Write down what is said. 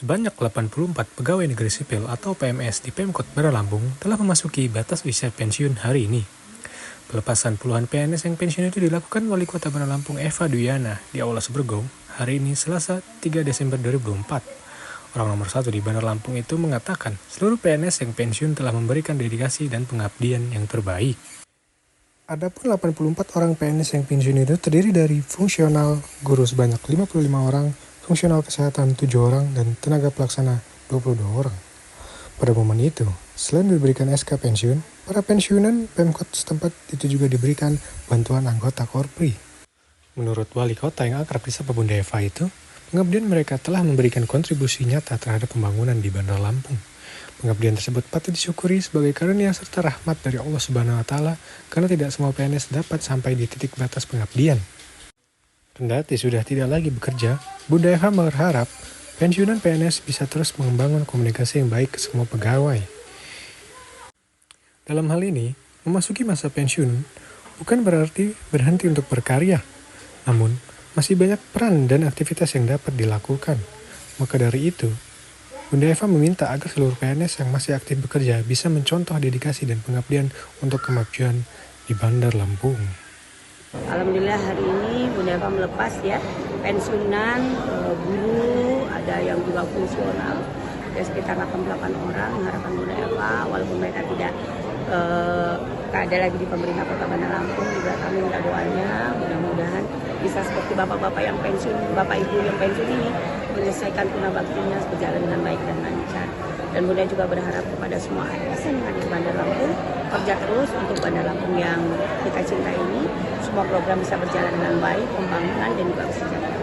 Sebanyak 84 pegawai negeri sipil atau PNS di Pemkot Bandar Lampung telah memasuki batas usia pensiun hari ini. Pelepasan puluhan PNS yang pensiun itu dilakukan Wali Kota Bandar Lampung Eva Duyana di Aula Sebergong hari ini Selasa 3 Desember 2024. Orang nomor 1 di Bandar Lampung itu mengatakan seluruh PNS yang pensiun telah memberikan dedikasi dan pengabdian yang terbaik. Adapun 84 orang PNS yang pensiun itu terdiri dari fungsional guru sebanyak 55 orang, fungsional kesehatan 7 orang, dan tenaga pelaksana 22 orang. Pada momen itu, selain diberikan SK pensiun, para pensiunan Pemkot setempat itu juga diberikan bantuan anggota Korpri. Menurut Wali Kota yang akrab disapa Bunda Eva itu, pengabdian mereka telah memberikan kontribusi nyata terhadap pembangunan di Bandar Lampung. Pengabdian tersebut patut disyukuri sebagai karunia serta rahmat dari Allah Subhanahu wa Ta'ala, karena tidak semua PNS dapat sampai di titik batas pengabdian. Kendati sudah tidak lagi bekerja, Bunda Eva berharap pensiunan PNS bisa terus mengembangkan komunikasi yang baik ke semua pegawai. Dalam hal ini, memasuki masa pensiun bukan berarti berhenti untuk berkarya, namun masih banyak peran dan aktivitas yang dapat dilakukan. Maka dari itu, Bunda Eva meminta agar seluruh PNS yang masih aktif bekerja bisa mencontoh dedikasi dan pengabdian untuk kemajuan di Bandar Lampung. Alhamdulillah hari ini Bunda Eva melepas ya pensiunan guru, ada yang juga fungsional, ada sekitar 88 orang. Harapan Bunda Eva walaupun mereka tidak ada lagi di pemerintah Kota Bandar Lampung, juga kami minta doanya mudah-mudahan bisa seperti bapak-bapak yang pensiun, bapak ibu yang pensiun ini menyelesaikan tunabaktinya berjalan dengan baik dan lancar. Dan Bunda juga berharap kepada semua ASN yang ada di Bandar Lampung kerja terus untuk Bandar Lampung yang kita cintai ini, semua program bisa berjalan dengan baik, pembangunan dan juga kesejahteraan.